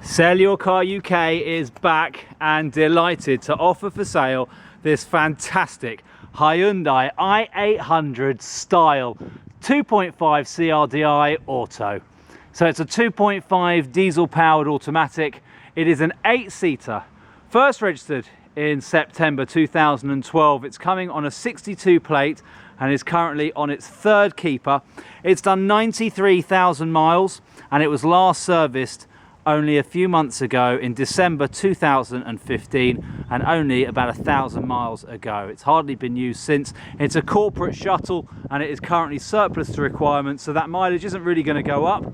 SellYourCarUK is back and delighted to offer for sale this fantastic Hyundai i800 style 2.5 CRDI auto. So it's a 2.5 diesel powered automatic. It is an 8-seater, first registered in September 2012. It's coming on a 62 plate and is currently on its third keeper. It's done 93,000 miles and it was last serviced only a few months ago in December 2015 and only about 1,000 miles ago. It's hardly been used since. It's a corporate shuttle and it is currently surplus to requirements, so that mileage isn't really going to go up,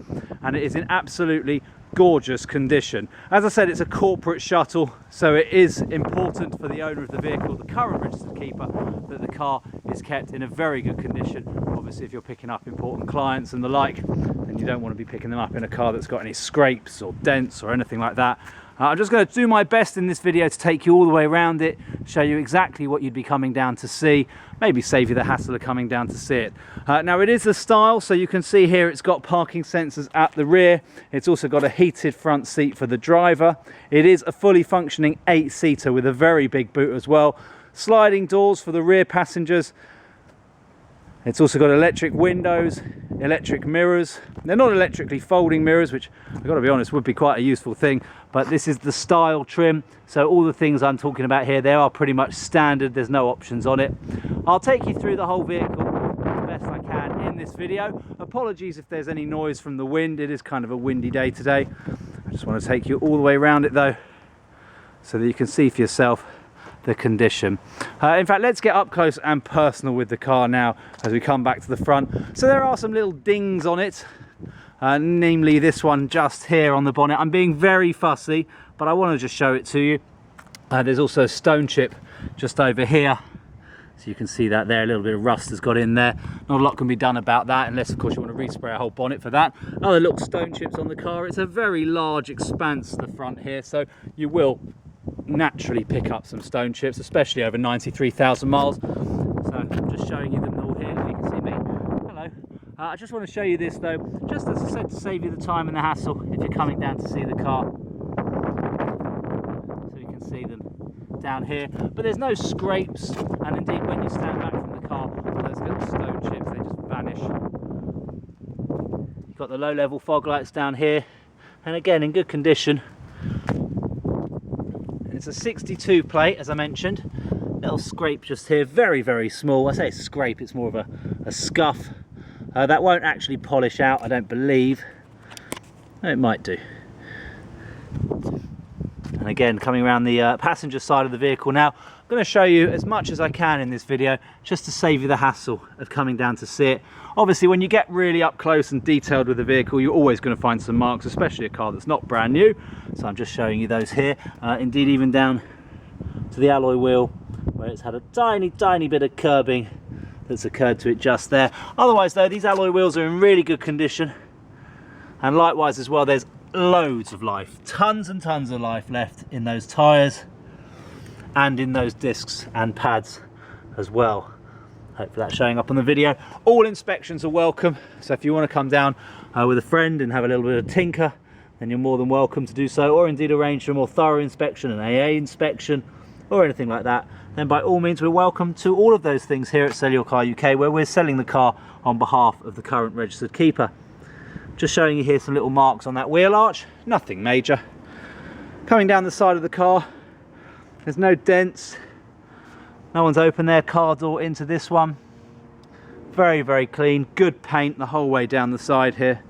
and it is in absolutely gorgeous condition. As I said, it's a corporate shuttle, so it is important for the owner of the vehicle, the current registered keeper, that the car is kept in a very good condition. Obviously, if you're picking up important clients and the like, then you don't want to be picking them up in a car that's got any scrapes or dents or anything like that. I'm just going to do my best in this video to take you all the way around it, show you exactly what you'd be coming down to see, maybe save you the hassle of coming down to see it. Now it is the style, so you can see here it's got parking sensors at the rear. It's also got a heated front seat for the driver. It is a fully functioning 8-seater with a very big boot as well. Sliding doors for the rear passengers. It's also got electric windows, electric mirrors. They're not electrically folding mirrors, which I've got to be honest would be quite a useful thing, but this is the style trim, so all the things I'm talking about here, they are pretty much standard. There's no options on it. I'll take you through the whole vehicle as best I can in this video. Apologies if there's any noise from the wind. It is kind of a windy day today. I just want to take you all the way around it though, so that you can see for yourself the condition. In fact, let's get up close and personal with the car now as we come back to the front. So there are some little dings on it, namely this one just here on the bonnet. I'm being very fussy, but I want to just show it to you. There's also a stone chip just over here, so you can see that there. A little bit of rust has got in there. Not a lot can be done about that, unless of course you want to respray a whole bonnet for that. Other little stone chips on the car. It's a very large expanse, the front here, so you will naturally pick up some stone chips, especially over 93,000 miles. So I'm just showing you them all here. You can see me. Hello. I just want to show you this though, just as I said, to save you the time and the hassle if you're coming down to see the car. So you can see them down here, but there's no scrapes, and indeed when you stand back from the car, those little stone chips, they just vanish. You've got the low level fog lights down here, and again in good condition. It's a 62 plate, as I mentioned. Little scrape just here, very, very small. I say scrape, it's more of a scuff. That won't actually polish out, I don't believe. It might do. And again, coming around the passenger side of the vehicle now, I'm going to show you as much as I can in this video, just to save you the hassle of coming down to see it. Obviously, when you get really up close and detailed with the vehicle, you're always going to find some marks, especially a car that's not brand new. So I'm just showing you those here. Indeed, even down to the alloy wheel, where it's had a tiny, tiny bit of curbing that's occurred to it just there. Otherwise, though, these alloy wheels are in really good condition. And likewise as well, there's loads of life, tons and tons of life left in those tyres and in those discs and pads as well. Hopefully that's showing up on the video. All inspections are welcome, so if you want to come down with a friend and have a little bit of tinker, then you're more than welcome to do so, or indeed arrange for a more thorough inspection, an AA inspection or anything like that, then by all means we're welcome to all of those things here at SellYourCarUK, where we're selling the car on behalf of the current registered keeper. Just showing you here some little marks on that wheel arch, nothing major. Coming down the side of the car, there's no dents. No one's opened their car door into this one. Very, very clean, good paint the whole way down the side here.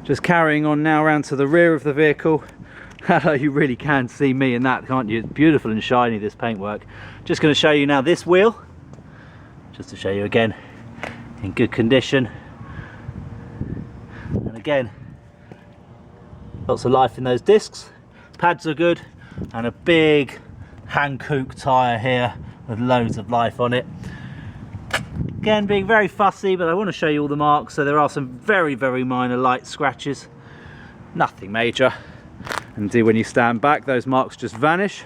Just carrying on now around to the rear of the vehicle. You really can see me in that, can't you? It's beautiful and shiny, this paintwork. Just going to show you now this wheel, just to show you again, in good condition. And again, lots of life in those discs. Pads are good, and a big Hankook tyre here with loads of life on it. Again, being very fussy, but I want to show you all the marks. So there are some very, very minor light scratches, nothing major. Indeed, when you stand back, those marks just vanish.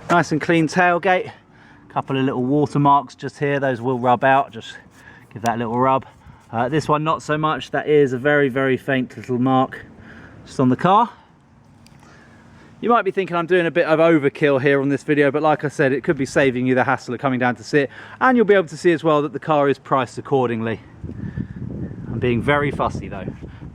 Nice and clean tailgate. A couple of little watermarks just here, those will rub out, just give that a little rub. This one not so much. That is a very, very faint little mark just on the car. You might be thinking I'm doing a bit of overkill here on this video, but like I said, it could be saving you the hassle of coming down to see it, and you'll be able to see as well that the car is priced accordingly. I'm being very fussy though,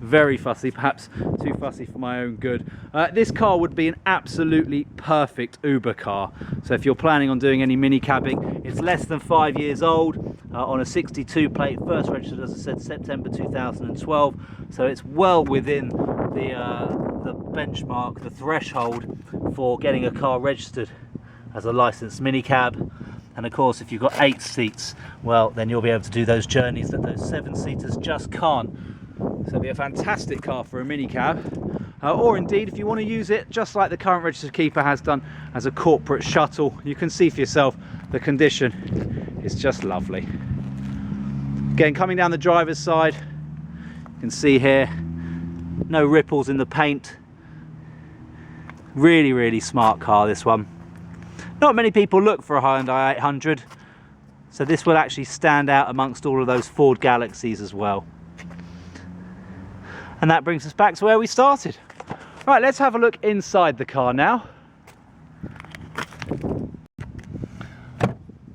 very fussy, perhaps too fussy for my own good. This car would be an absolutely perfect Uber car. So if you're planning on doing any mini cabbing, it's less than 5 years old, on a 62 plate, first registered, as I said, September 2012. So it's well within the benchmark, the threshold for getting a car registered as a licensed minicab. And of course, if you've got 8 seats, well, then you'll be able to do those journeys that those 7-seaters just can't. So it'll be a fantastic car for a minicab, or indeed if you want to use it just like the current registered keeper has done as a corporate shuttle. You can see for yourself the condition is just lovely. Again, coming down the driver's side, you can see here no ripples in the paint. Really, really smart car, this one. Not many people look for a Hyundai i800, so this will actually stand out amongst all of those Ford Galaxies as well. And that brings us back to where we started. Right, let's have a look inside the car now.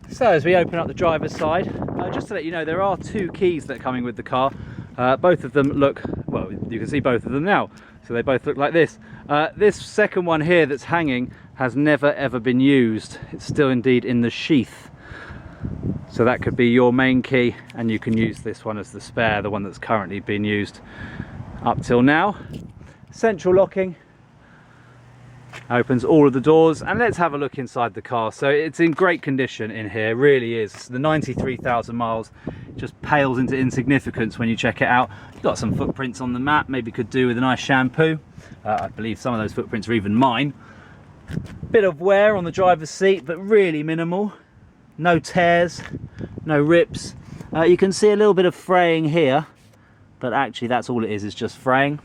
So as we open up the driver's side, just to let you know, there are 2 keys that are coming with the car. Both of them look, well, you can see both of them now, so they both look like this. This second one here that's hanging has never ever been used. It's still indeed in the sheath. So that could be your main key, and you can use this one as the spare, the one that's currently been used up till now. Central locking opens all of the doors, and let's have a look inside the car. So it's in great condition in here, really is. The 93,000 miles just pales into insignificance when you check it out. You've got some footprints on the mat, maybe could do with a nice shampoo. I believe some of those footprints are even mine. Bit of wear on the driver's seat, but really minimal. No tears, no rips. You can see a little bit of fraying here, but actually that's all it is just fraying.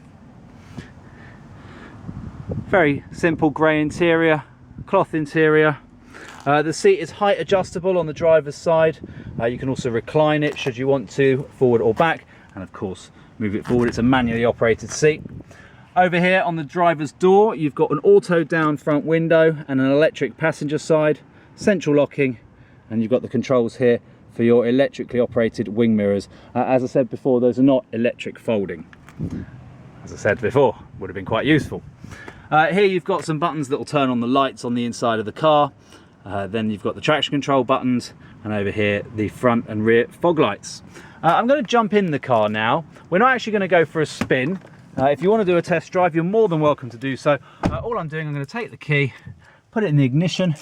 Very simple grey interior, cloth interior. The seat is height adjustable on the driver's side. You can also recline it should you want to, forward or back, and of course move it forward. It's a manually operated seat. Over here on the driver's door, you've got an auto down front window and an electric passenger side, central locking, and you've got the controls here for your electrically operated wing mirrors. As I said before, those are not electric folding. As I said before, would have been quite useful. Here you've got some buttons that will turn on the lights on the inside of the car. Then you've got the traction control buttons, and over here the front and rear fog lights. I'm going to jump in the car now. We're not actually going to go for a spin. If you want to do a test drive, you're more than welcome to do so. All I'm doing, I'm going to take the key, put it in the ignition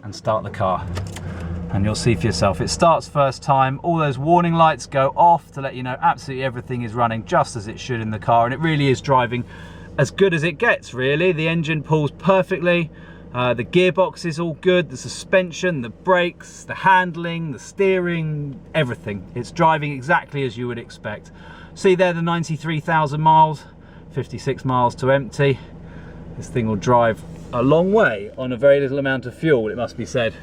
and start the car. And you'll see for yourself, it starts first time. All those warning lights go off to let you know absolutely everything is running just as it should in the car, and it really is driving as good as it gets, really. The engine pulls perfectly, the gearbox is all good, the suspension, the brakes, the handling, the steering, everything. It's driving exactly as you would expect. See there, the 93,000 miles, 56 miles to empty. This thing will drive a long way on a very little amount of fuel, it must be said.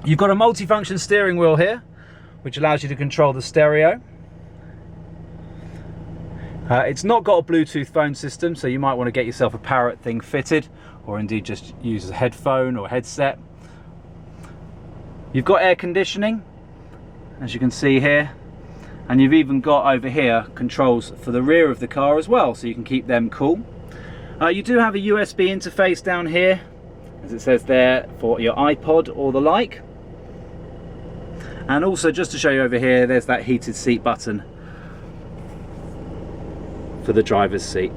You've got a multifunction steering wheel here, which allows you to control the stereo. It's not got a Bluetooth phone system, so you might want to get yourself a Parrot thing fitted, or indeed just use a headphone or headset. You've got air conditioning, as you can see here, and you've even got over here controls for the rear of the car as well, so you can keep them cool. You do have a USB interface down here, as it says there, for your iPod or the like. And also, just to show you over here, there's that heated seat button for the driver's seat.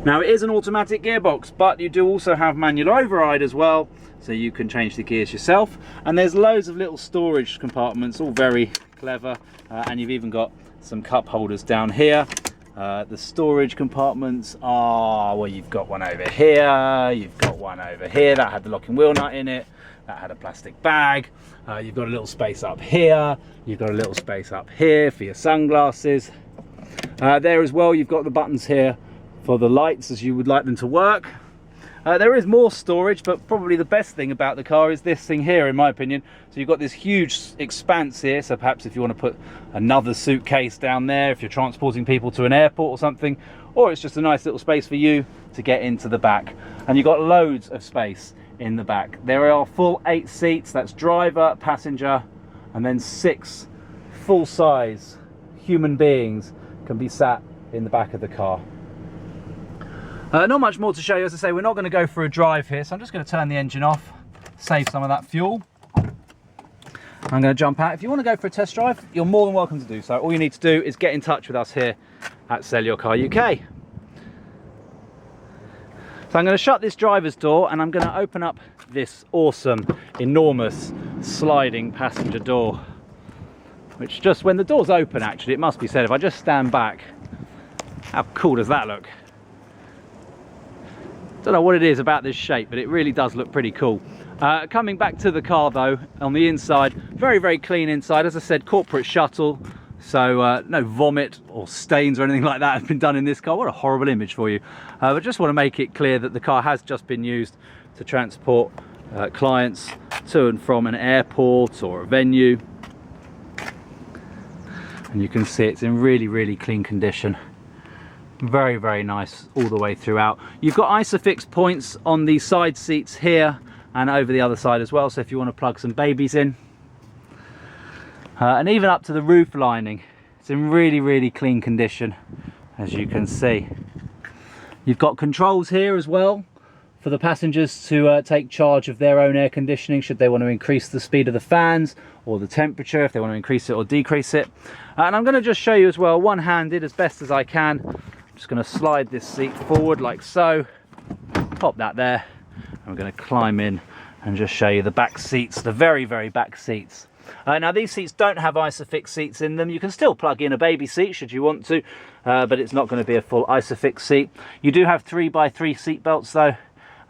Now, it is an automatic gearbox, but you do also have manual override as well, so you can change the gears yourself. And there's loads of little storage compartments, all very clever, and you've even got some cup holders down here. The storage compartments are, well, you've got one over here, you've got one over here that had the locking wheel nut in it, that had a plastic bag. You've got a little space up here, you've got a little space up here for your sunglasses. There as well, you've got the buttons here for the lights as you would like them to work. There is more storage, but probably the best thing about the car is this thing here, in my opinion. So you've got this huge expanse here, so perhaps if you want to put another suitcase down there, if you're transporting people to an airport or something, or it's just a nice little space for you to get into the back. And you've got loads of space in the back. There are full 8 seats, that's driver, passenger, and then 6 full-size human beings can be sat in the back of the car. Not much more to show you. As I say, we're not going to go for a drive here, so I'm just going to turn the engine off, save some of that fuel. I'm going to jump out. If you want to go for a test drive, you're more than welcome to do so. All you need to do is get in touch with us here at SellYourCarUK. So I'm going to shut this driver's door and I'm going to open up this awesome, enormous sliding passenger door, which just, when the door's open, actually, it must be said, if I just stand back, how cool does that look? Don't know what it is about this shape, but it really does look pretty cool. Coming back to the car though, on the inside, very, very clean inside. As I said, corporate shuttle, so no vomit or stains or anything like that has been done in this car. What a horrible image for you. But just want to make it clear that the car has just been used to transport clients to and from an airport or a venue. And you can see it's in really, really clean condition. Very, very nice all the way throughout. You've got ISOFIX points on the side seats here and over the other side as well, so if you want to plug some babies in. And even up to the roof lining, it's in really, really clean condition, as you can see. You've got controls here as well for the passengers to take charge of their own air conditioning should they want to increase the speed of the fans or the temperature, if they want to increase it or decrease it. And I'm going to just show you as well, one-handed as best as I can. Just going to slide this seat forward like so, pop that there, and we're going to climb in and just show you the back seats, the very, very back seats. Now these seats don't have ISOFIX seats in them. You can still plug in a baby seat should you want to, but it's not going to be a full ISOFIX seat. You do have 3x3 seat belts though,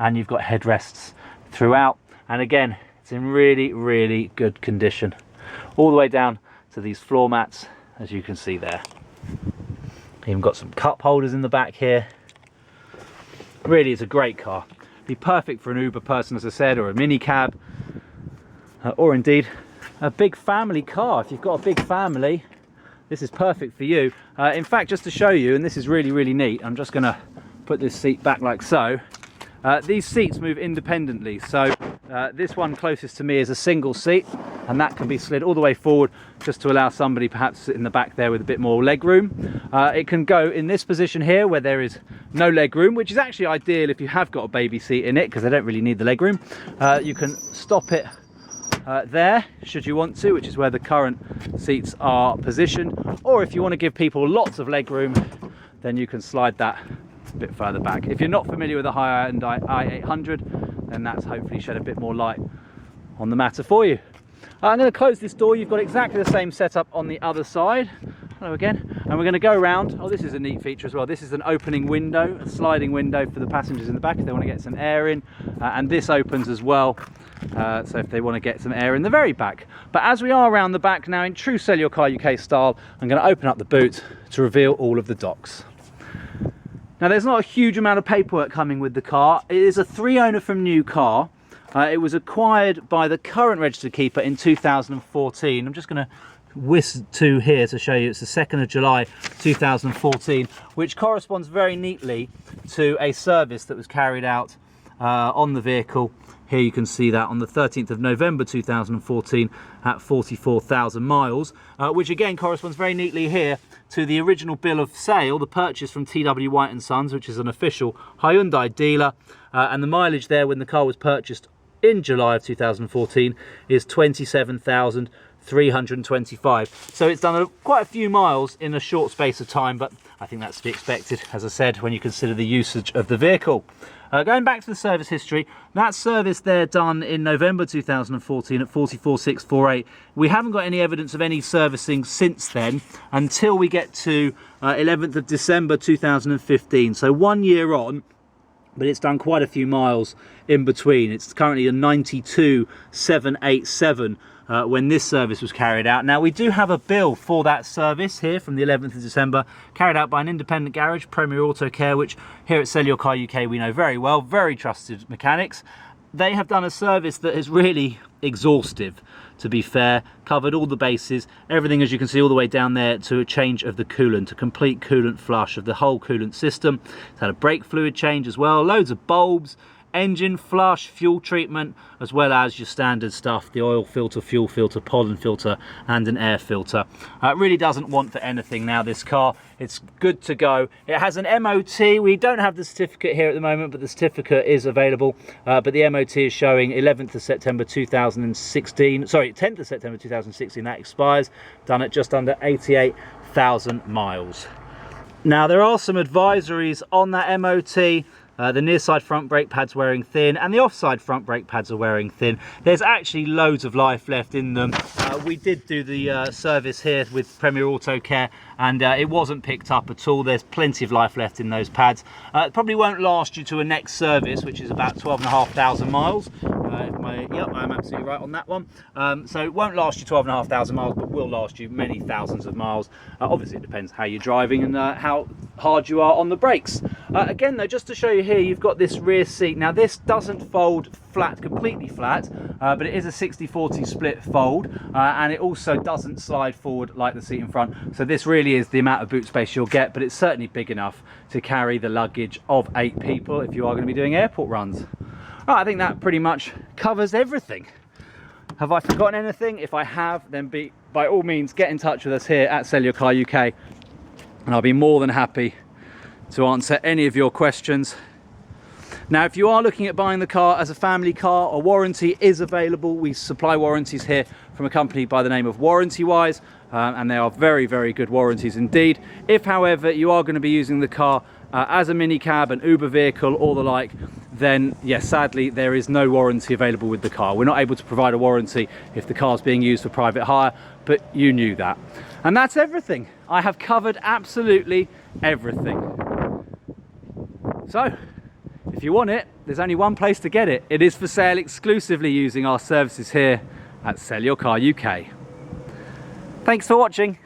and you've got headrests throughout. And again, it's in really, really good condition, all the way down to these floor mats, as you can see there. Even got some cup holders in the back here. Really is a great car. Be perfect for an Uber person, as I said, or a mini cab, or indeed a big family car. If you've got a big family, this is perfect for you. In fact, just to show you, and this is really, really neat, I'm just going to put this seat back like so. These seats move independently, so this one closest to me is a single seat, and that can be slid all the way forward just to allow somebody perhaps to sit in the back there with a bit more leg room. It can go in this position here where there is no leg room, which is actually ideal if you have got a baby seat in it, because they don't really need the leg room. You can stop it there should you want to, which is where the current seats are positioned, or if you want to give people lots of leg room, then you can slide that a bit further back. If you're not familiar with the Hyundai i800, then that's hopefully shed a bit more light on the matter for you. I'm going to close this door. You've got exactly the same setup on the other side. Hello again. And we're going to go around. Oh, this is a neat feature as well. This is an opening window, a sliding window for the passengers in the back if they want to get some air in. And this opens as well, so if they want to get some air in the very back. But as we are around the back now, in true Sell Your Car UK style, I'm going to open up the boot to reveal all of the docks. Now, there's not a huge amount of paperwork coming with the car. It is a 3-owner from new car. It was acquired by the current registered keeper in 2014. I'm just going to whisk to here to show you. It's the 2nd of July 2014, which corresponds very neatly to a service that was carried out on the vehicle. Here you can see that on the 13th of November 2014 at 44,000 miles, which again corresponds very neatly here to the original bill of sale, the purchase from TW White & Sons, which is an official Hyundai dealer, and the mileage there when the car was purchased in July of 2014 is 27,325. So it's done quite a few miles in a short space of time, but I think that's to be expected, as I said, when you consider the usage of the vehicle. Going back to the service history, that service there done in November 2014 at 44,648. We haven't got any evidence of any servicing since then until we get to 11th of December 2015. So 1 year on, but it's done quite a few miles in between. It's currently a 92,787 when this service was carried out. Now we do have a bill for that service here from the 11th of December, carried out by an independent garage, Premier Auto Care, which here at Sell Your Car UK we know very well, very trusted mechanics. They have done a service that is really exhaustive, to be fair, covered all the bases, everything as you can see all the way down there to a change of the coolant, a complete coolant flush of the whole coolant system. It's had a brake fluid change as well, loads of bulbs, engine flush, fuel treatment, as well as your standard stuff, the oil filter, fuel filter, pollen filter and an air filter. It really doesn't want for anything now, this car. It's good to go. It has an MOT. We don't have the certificate here at the moment, but the certificate is available. But the MOT is showing 11th of September 2016, sorry, 10th of September 2016, that expires, done at just under 88,000 miles. Now there are some advisories on that MOT. The near side front brake pads wearing thin and the offside front brake pads are wearing thin. There's actually loads of life left in them. We did do the service here with Premier Auto Care and it wasn't picked up at all. There's plenty of life left in those pads. It probably won't last you to a next service, which is about 12,500 miles. Yep, I'm absolutely right on that one. So it won't last you 12,500 miles, but will last you many thousands of miles. Obviously it depends how you're driving and how hard you are on the brakes. Again though, just to show you here, you've got this rear seat. Now this doesn't fold flat, completely flat, but it is a 60-40 split fold, and it also doesn't slide forward like the seat in front. So this really is the amount of boot space you'll get, but it's certainly big enough to carry the luggage of 8 people if you are going to be doing airport runs. Right, I think that pretty much covers everything. Have I forgotten anything? If I have, then by all means get in touch with us here at Sell Your Car UK and I'll be more than happy to answer any of your questions. Now if you are looking at buying the car as a family car, a warranty is available. We supply warranties here from a company by the name of Warranty Wise, and they are very, very good warranties indeed. If however you are going to be using the car as a mini cab, an Uber vehicle or the like, then yes, sadly there is no warranty available with the car. We're not able to provide a warranty if the car is being used for private hire, but you knew that. And that's everything. I have covered absolutely everything. So if you want it, there's only one place to get it. It is for sale exclusively using our services here at Sell Your Car UK. Thanks for watching.